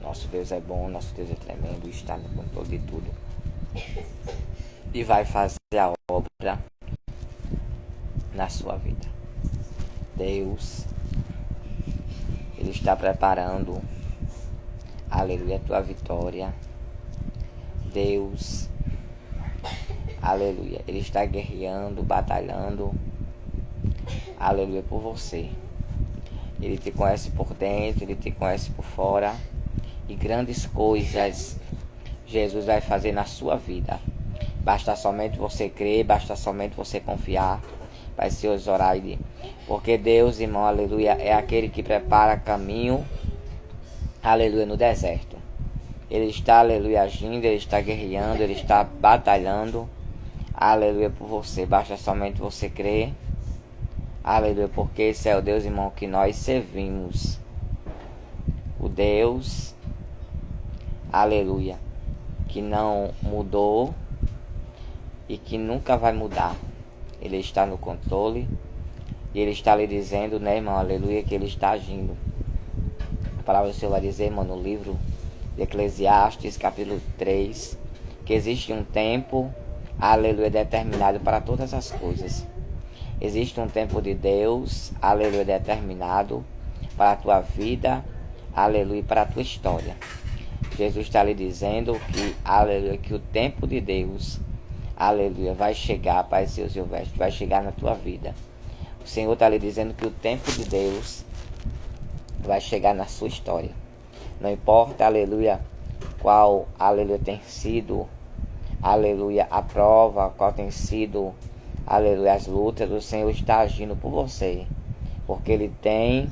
Nosso Deus é bom, nosso Deus é tremendo, está no controle de tudo. E vai fazer a obra na sua vida. Deus, Ele está preparando, aleluia, a tua vitória. Deus, aleluia, Ele está guerreando, batalhando, aleluia, por você. Ele te conhece por dentro, Ele te conhece por fora. E grandes coisas Jesus vai fazer na sua vida. Basta somente você crer, basta somente você confiar. Vai ser os horários. Porque Deus, irmão, aleluia, é aquele que prepara caminho, aleluia, no deserto. Ele está, aleluia, agindo, Ele está guerreando, Ele está batalhando, aleluia, por você. Basta somente você crer, aleluia, porque esse é o Deus, irmão, que nós servimos. O Deus, aleluia, que não mudou e que nunca vai mudar. Ele está no controle e Ele está lhe dizendo, né, irmão, aleluia, que Ele está agindo. A palavra do Senhor vai dizer, irmão, no livro de Eclesiastes, capítulo 3, que existe um tempo, aleluia, determinado para todas as coisas. Existe um tempo de Deus, aleluia, determinado para a tua vida, aleluia, para a tua história. Jesus está lhe dizendo que, aleluia, que o tempo de Deus, aleluia, vai chegar, Pai Seu Silvestre, vai chegar na tua vida. O Senhor está lhe dizendo que o tempo de Deus vai chegar na sua história. Não importa, aleluia, qual, aleluia, tem sido, aleluia, a prova, qual tem sido, aleluia, as lutas, o Senhor está agindo por você. Porque Ele tem,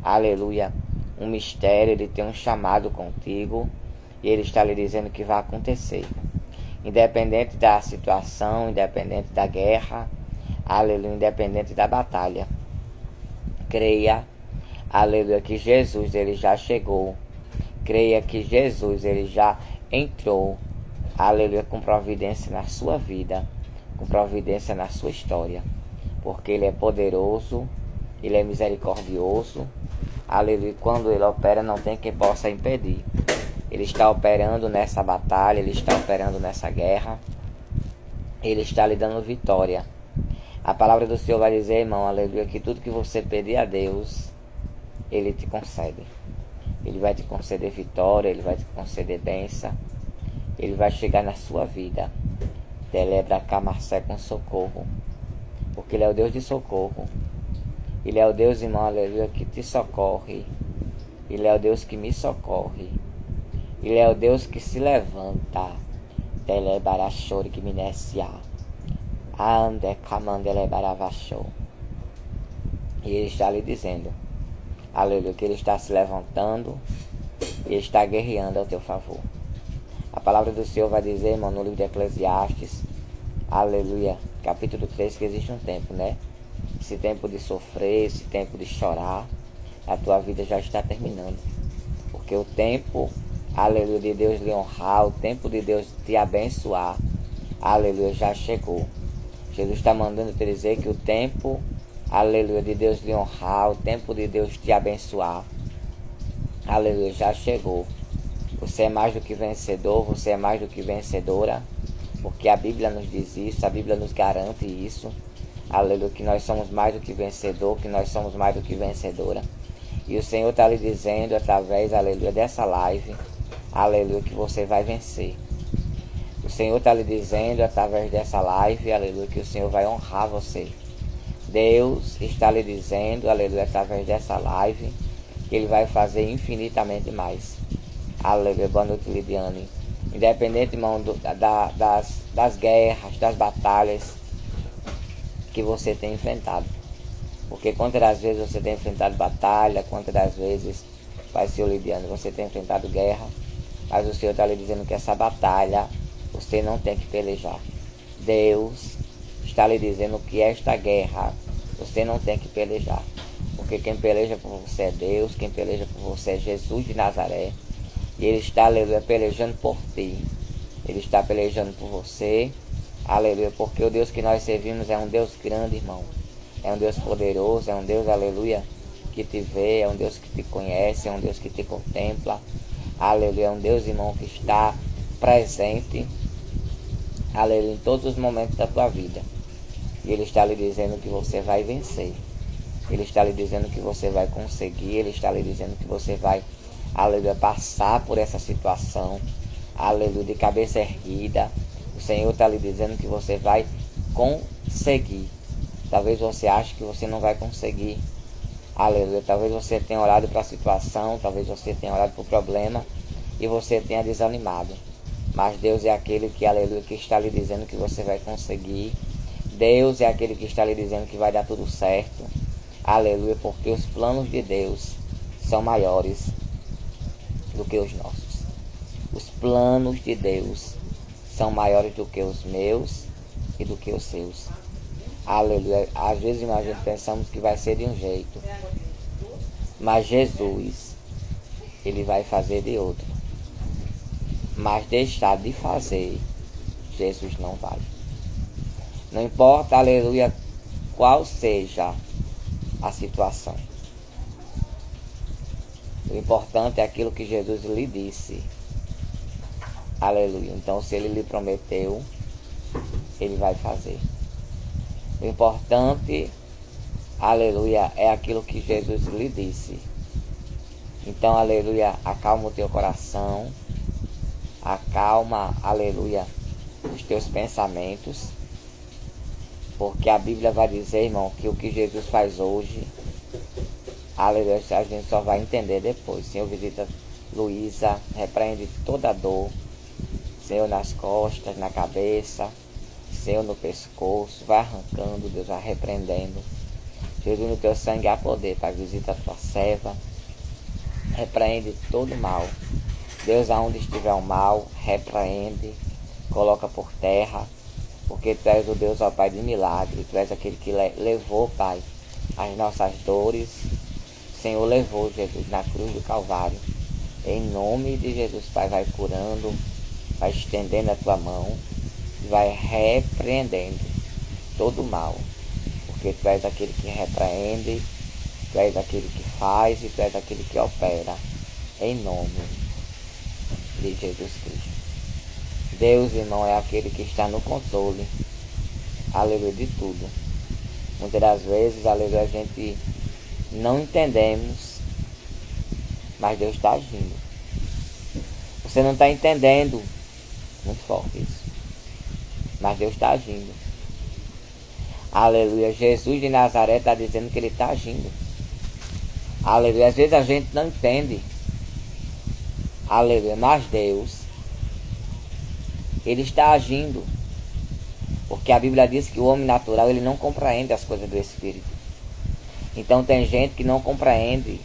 aleluia, um mistério, Ele tem um chamado contigo e Ele está lhe dizendo que vai acontecer. Independente da situação, independente da guerra, aleluia, independente da batalha. Creia, aleluia, que Jesus, Ele já chegou. Creia que Jesus, Ele já entrou, aleluia, com providência na sua vida, com providência na sua história. Porque Ele é poderoso, Ele é misericordioso, aleluia, quando Ele opera não tem quem possa impedir. Ele está operando nessa batalha, Ele está operando nessa guerra, Ele está lhe dando vitória. A palavra do Senhor vai dizer, irmão, aleluia, que tudo que você pedir a Deus, Ele te concede. Ele vai te conceder vitória, Ele vai te conceder bênção, Ele vai chegar na sua vida. Celebra Camarcé com socorro, porque Ele é o Deus de socorro. Ele é o Deus, irmão, aleluia, que te socorre. Ele é o Deus que me socorre. Ele é o Deus que se levanta. Telebarachore que me necia. Ande camandelebaravachou. E Ele está lhe dizendo, aleluia, que Ele está se levantando e está guerreando ao teu favor. A palavra do Senhor vai dizer, irmão, no livro de Eclesiastes, aleluia, capítulo 3, que existe um tempo, né? Esse tempo de sofrer, esse tempo de chorar, a tua vida já está terminando. Porque o tempo, aleluia, de Deus lhe honrar, o tempo de Deus te abençoar, aleluia, já chegou. Jesus está mandando te dizer que o tempo, aleluia, de Deus lhe honrar, o tempo de Deus te abençoar, aleluia, já chegou. Você é mais do que vencedor, você é mais do que vencedora, porque a Bíblia nos diz isso, a Bíblia nos garante isso, aleluia, que nós somos mais do que vencedor, que nós somos mais do que vencedora. E o Senhor está lhe dizendo através, aleluia, dessa live, aleluia, que você vai vencer. O Senhor está lhe dizendo através dessa live, aleluia, que o Senhor vai honrar você. Deus está lhe dizendo, aleluia, através dessa live, que Ele vai fazer infinitamente mais. Aleluia, boa noite, Lidiane. Independente, irmão, das guerras, das batalhas que você tem enfrentado. Porque quantas vezes você tem enfrentado batalha, quantas vezes, Pai Senhor Lidiane, você tem enfrentado guerra, mas o Senhor está lhe dizendo que essa batalha você não tem que pelejar. Deus está lhe dizendo que esta guerra você não tem que pelejar. Porque quem peleja por você é Deus, quem peleja por você é Jesus de Nazaré. E Ele está, aleluia, pelejando por ti. Ele está pelejando por você, aleluia, porque o Deus que nós servimos é um Deus grande, irmão. É um Deus poderoso, é um Deus, aleluia, que te vê, é um Deus que te conhece, é um Deus que te contempla. Aleluia, é um Deus, irmão, que está presente, aleluia, em todos os momentos da tua vida. E Ele está lhe dizendo que você vai vencer. Ele está lhe dizendo que você vai conseguir. Ele está lhe dizendo que você vai, aleluia, passar por essa situação, aleluia, de cabeça erguida. O Senhor está lhe dizendo que você vai conseguir. Talvez você ache que você não vai conseguir. Aleluia. Talvez você tenha olhado para a situação, talvez você tenha olhado para o problema e você tenha desanimado. Mas Deus é aquele que, aleluia, que está lhe dizendo que você vai conseguir. Deus é aquele que está lhe dizendo que vai dar tudo certo. Aleluia, porque os planos de Deus são maiores do que os nossos. Os planos de Deus são maiores do que os meus e do que os seus. Aleluia. Às vezes a gente pensamos que vai ser de um jeito, mas Jesus, Ele vai fazer de outro. Mas deixar de fazer, Jesus não vai. Não importa, aleluia, qual seja a situação. O importante é aquilo que Jesus lhe disse. Aleluia. Então, se Ele lhe prometeu, Ele vai fazer. O importante, aleluia, é aquilo que Jesus lhe disse. Então, aleluia, acalma o teu coração. Acalma, aleluia, os teus pensamentos. Porque a Bíblia vai dizer, irmão, que o que Jesus faz hoje, aleluia, a gente só vai entender depois. Senhor, visita Luísa, repreende toda a dor. Senhor, nas costas, na cabeça, Senhor, no pescoço, vai arrancando, Deus, vai repreendendo. Jesus, no teu sangue há poder, Pai, visita a tua serva, repreende todo o mal. Deus, aonde estiver o mal, repreende, coloca por terra, porque Tu és o Deus, ó Pai, de milagre. Tu és aquele que levou, Pai, as nossas dores. O Senhor levou, Jesus, na cruz do Calvário. Em nome de Jesus, Pai, vai curando, vai estendendo a Tua mão, vai repreendendo todo o mal. Porque Tu és aquele que repreende, Tu és aquele que faz e Tu és aquele que opera. Em nome de Jesus Cristo. Deus, irmão, é aquele que está no controle, aleluia, de tudo. Muitas das vezes, aleluia, a gente não entendemos, mas Deus está agindo. Você não está entendendo, muito forte isso, mas Deus está agindo. Aleluia, Jesus de Nazaré está dizendo que Ele está agindo. Aleluia, às vezes a gente não entende, aleluia, mas Deus, Ele está agindo. Porque a Bíblia diz que o homem natural, ele não compreende as coisas do Espírito. Então tem gente que não compreende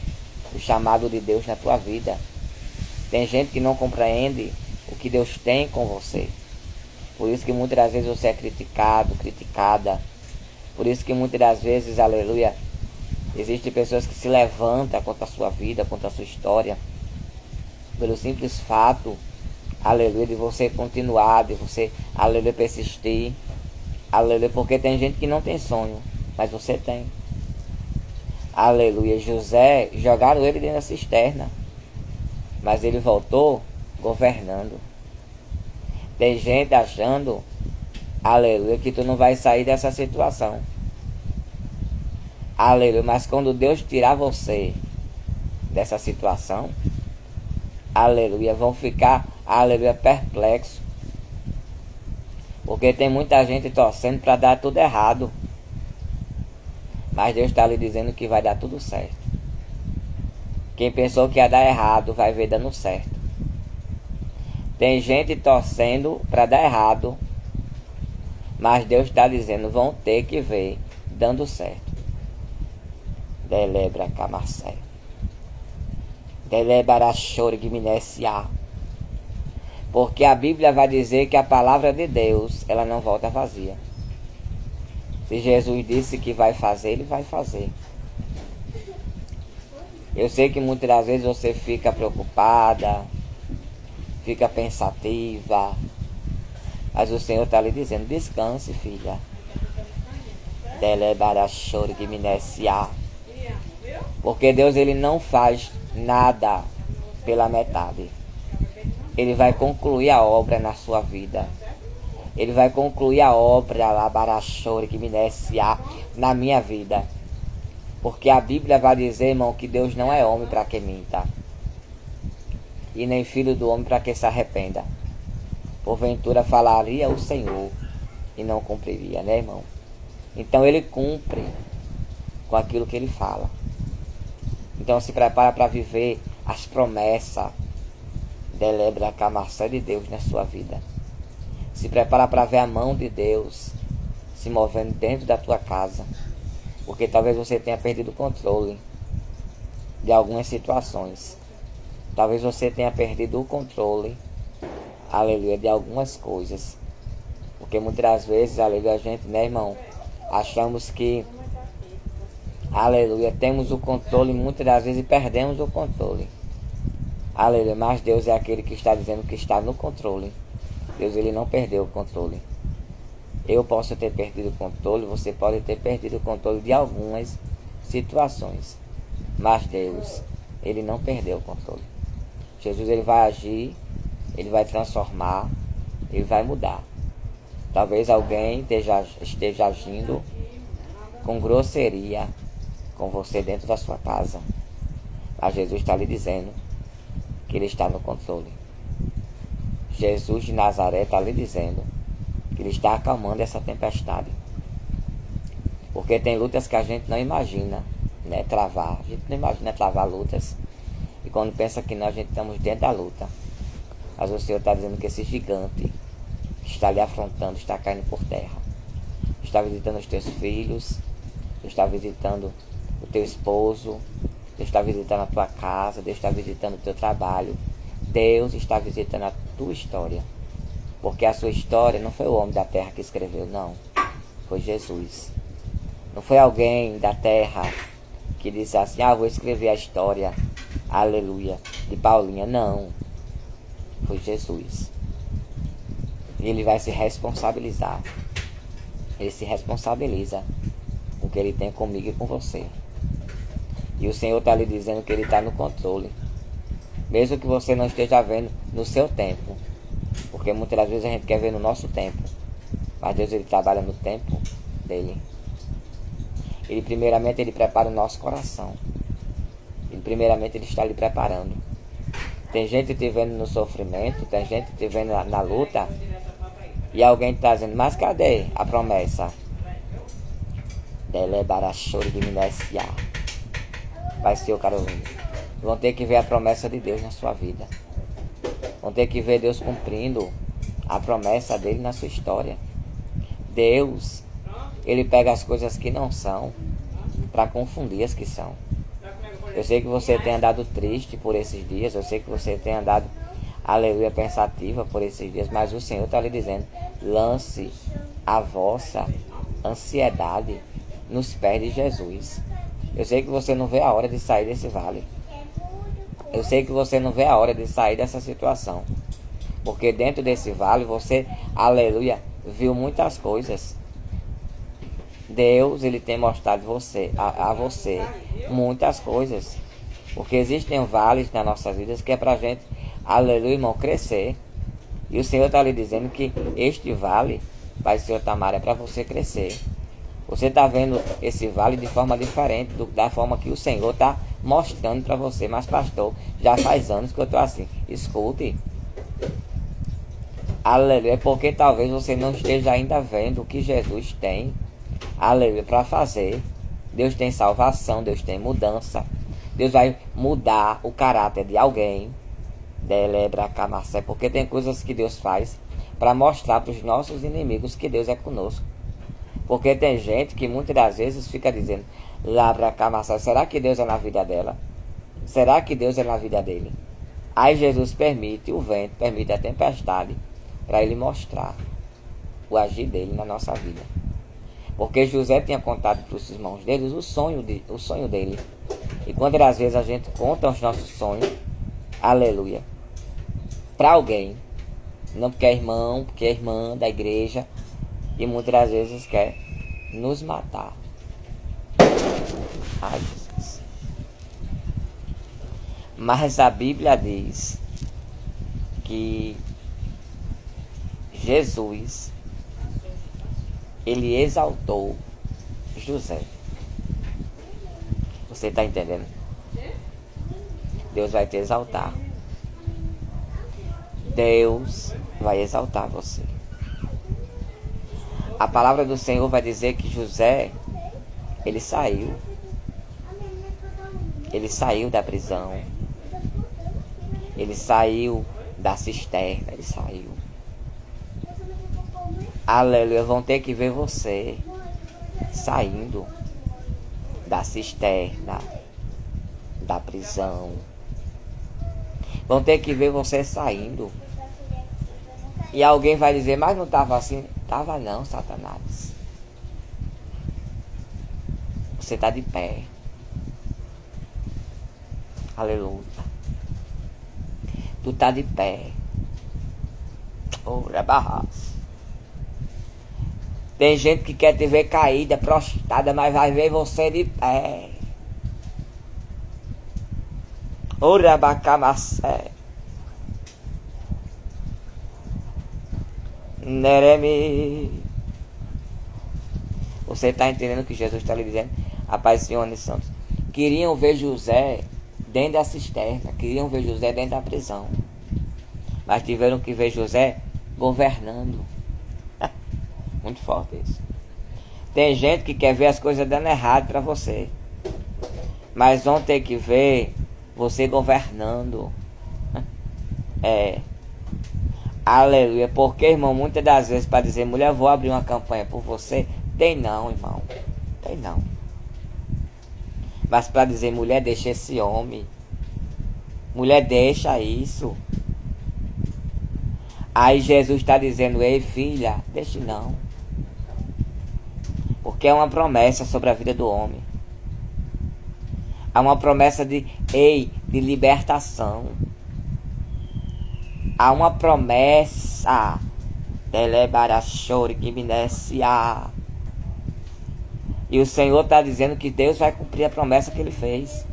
o chamado de Deus na tua vida. Tem gente que não compreende o que Deus tem com você. Por isso que muitas das vezes você é criticado, criticada. Por isso que muitas das vezes, aleluia, existem pessoas que se levantam contra a sua vida, contra a sua história, pelo simples fato, aleluia, de você continuar, de você, aleluia, persistir. Aleluia, porque tem gente que não tem sonho, mas você tem. Aleluia, José, jogaram ele dentro da cisterna, mas ele voltou governando. Tem gente achando, aleluia, que tu não vai sair dessa situação. Aleluia, mas quando Deus tirar você dessa situação, aleluia, vão ficar, aleluia, perplexos. Porque tem muita gente torcendo para dar tudo errado. Mas Deus está lhe dizendo que vai dar tudo certo. Quem pensou que ia dar errado, vai ver dando certo. Tem gente torcendo para dar errado. Mas Deus está dizendo, vão ter que ver dando certo. Delebra Camacé. Delebra Chorigminesia. Porque a Bíblia vai dizer que a palavra de Deus, ela não volta vazia. Se Jesus disse que vai fazer, Ele vai fazer. Eu sei que muitas das vezes você fica preocupada, fica pensativa, mas o Senhor está lhe dizendo, descanse, filha. Porque Deus, Ele não faz nada pela metade. Ele vai concluir a obra na sua vida. Ele vai concluir a obra Labarachore que me desce na minha vida. Porque a Bíblia vai dizer, irmão, que Deus não é homem para que minta. E nem filho do homem para que se arrependa. Porventura falaria o Senhor e não cumpriria, né, irmão? Então ele cumpre com aquilo que ele fala. Então se prepara para viver as promessas. Delebra a maçã de Deus na sua vida. Se prepara para ver a mão de Deus se movendo dentro da tua casa. Porque talvez você tenha perdido o controle de algumas situações. Talvez você tenha perdido o controle, aleluia, de algumas coisas. Porque muitas das vezes, aleluia, a gente, né, irmão, achamos que, aleluia, temos o controle, muitas das vezes perdemos o controle. Aleluia, mas Deus é aquele que está dizendo que está no controle. Deus, ele não perdeu o controle. Eu posso ter perdido o controle, você pode ter perdido o controle de algumas situações. Mas Deus, ele não perdeu o controle. Jesus, ele vai agir, ele vai transformar, ele vai mudar. Talvez alguém esteja agindo com grosseria com você dentro da sua casa. Mas Jesus está lhe dizendo que ele está no controle. Jesus de Nazaré está lhe dizendo que ele está acalmando essa tempestade. Porque tem lutas que a gente não imagina, né, travar. A gente não imagina travar lutas. E quando pensa que nós, a gente estamos dentro da luta. Mas o Senhor está dizendo que esse gigante está lhe afrontando, está caindo por terra. Está visitando os teus filhos, está visitando o teu esposo, Deus está visitando a tua casa, Deus está visitando o teu trabalho. Deus está visitando a tua história. Porque a sua história não foi o homem da terra que escreveu, não. Foi Jesus. Não foi alguém da terra que disse assim, vou escrever a história, aleluia, de Paulinha. Não. Foi Jesus. E ele vai se responsabilizar. Ele se responsabiliza com o que ele tem comigo e com você. E o Senhor está lhe dizendo que ele está no controle. Mesmo que você não esteja vendo no seu tempo. Porque muitas das vezes a gente quer ver no nosso tempo. Mas Deus, ele trabalha no tempo dele. Ele primeiramente, ele prepara o nosso coração. Ele primeiramente, ele está lhe preparando. Tem gente te vendo no sofrimento, tem gente te vendo na luta. E alguém está dizendo, mas cadê a promessa? Delebarachore de Minécia. Vai ser o Carolina. Vão ter que ver a promessa de Deus na sua vida. Vão ter que ver Deus cumprindo a promessa dele na sua história. Deus, ele pega as coisas que não são para confundir as que são. Eu sei que você tem andado triste por esses dias. Eu sei que você tem andado, aleluia, pensativa por esses dias. Mas o Senhor está lhe dizendo, lance a vossa ansiedade nos pés de Jesus. Eu sei que você não vê a hora de sair desse vale. Eu sei que você não vê a hora de sair dessa situação. Porque dentro desse vale você, aleluia, viu muitas coisas. Deus, ele tem mostrado a você muitas coisas. Porque existem vales nas nossas vidas que é pra gente, aleluia, irmão, crescer. E o Senhor está lhe dizendo que este vale, Pai, Senhor Tamara, é para você crescer. Você está vendo esse vale de forma diferente da forma que o Senhor está mostrando para você. Mas pastor, já faz anos que eu estou assim. Escute. Aleluia. Porque talvez você não esteja ainda vendo o que Jesus tem, aleluia, para fazer. Deus tem salvação, Deus tem mudança. Deus vai mudar o caráter de alguém. Delebra camacé. Porque tem coisas que Deus faz para mostrar para os nossos inimigos que Deus é conosco. Porque tem gente que muitas das vezes fica dizendo, labra camacé, será que Deus é na vida dela? Será que Deus é na vida dele? Aí Jesus permite o vento, permite a tempestade, para ele mostrar o agir dele na nossa vida. Porque José tinha contado para os irmãos deles o sonho dele. E quando às vezes a gente conta os nossos sonhos, aleluia, para alguém, não porque é irmão, porque é irmã da igreja, e muitas das vezes quer nos matar. Ai, Jesus. Mas a Bíblia diz que Jesus, ele exaltou José. Você está entendendo? Deus vai te exaltar. Deus vai exaltar você. A palavra do Senhor vai dizer que José, ele saiu. Ele saiu da prisão. Ele saiu da cisterna. Ele saiu. Aleluia. Vão ter que ver você saindo da cisterna, da prisão. Vão ter que ver você saindo. E alguém vai dizer, mas não estava assim. Estava não, Satanás. Você está de pé. Aleluia. Tu está de pé. Ora, barras. Tem gente que quer te ver caída, prostrada, mas vai ver você de pé. Ora, bacamacé. Neremi. Você está entendendo o que Jesus está lhe dizendo? Rapaz, Senhor Santos. Queriam ver José dentro da cisterna. Queriam ver José dentro da prisão. Mas tiveram que ver José governando. Muito forte isso. Tem gente que quer ver as coisas dando errado para você. Mas vão ter que ver você governando. Aleluia. Porque, irmão, muitas das vezes para dizer, mulher, vou abrir uma campanha por você. Tem não, irmão. Tem não. Mas para dizer, mulher, deixa esse homem. Mulher, deixa isso. Aí Jesus está dizendo, ei, filha, deixe não. Porque é uma promessa sobre a vida do homem. Há uma promessa de libertação. Há uma promessa. E o Senhor está dizendo que Deus vai cumprir a promessa que Ele fez.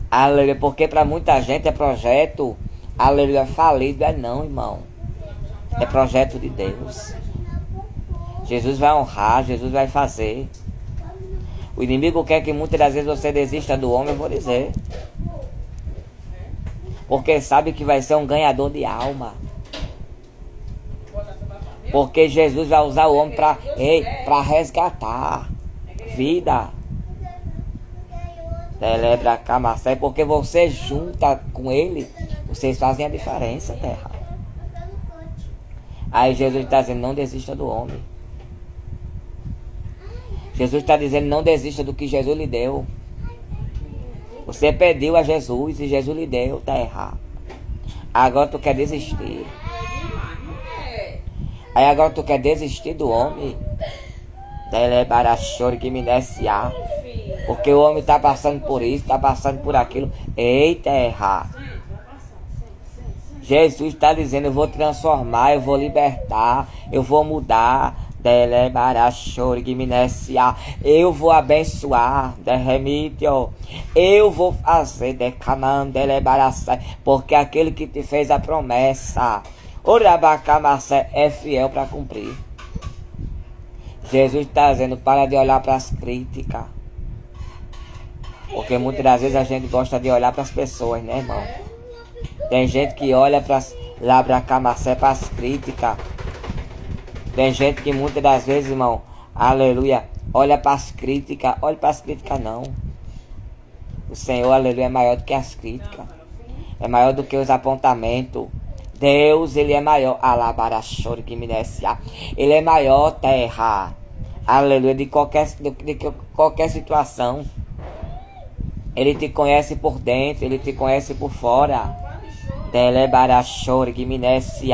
Aleluia. Porque para muita gente é projeto, aleluia, falido. É não, irmão. É projeto de Deus. Jesus vai honrar, Jesus vai fazer. O inimigo quer que muitas das vezes você desista do homem, eu vou dizer. Porque sabe que vai ser um ganhador de alma. Porque Jesus vai usar o homem para resgatar vida. Celebra Camacé, porque você junta com ele, vocês fazem a diferença, terra. Aí Jesus está dizendo, não desista do homem. Jesus está dizendo, não desista do que Jesus lhe deu. Você pediu a Jesus e Jesus lhe deu, terra. Agora tu quer desistir. Aí agora tu quer desistir do homem. Porque o homem está passando por isso, está passando por aquilo. Eita, terra. Jesus está dizendo, eu vou transformar, eu vou libertar, eu vou mudar. Eu vou abençoar, eu vou fazer, porque aquele que te fez a promessa, é fiel para cumprir. Jesus está dizendo, para de olhar para as críticas, porque muitas das vezes a gente gosta de olhar para as pessoas, né, irmão? Tem gente que olha para as críticas. Tem gente que muitas das vezes, irmão, aleluia, olha para as críticas. Olha para as críticas não. O Senhor, aleluia, é maior do que as críticas. É maior do que os apontamentos. Deus, Ele é maior. Alabarachore que me desce. Ele é maior, terra. Aleluia, de qualquer situação. Ele te conhece por dentro, Ele te conhece por fora. Telebarachore que me desce.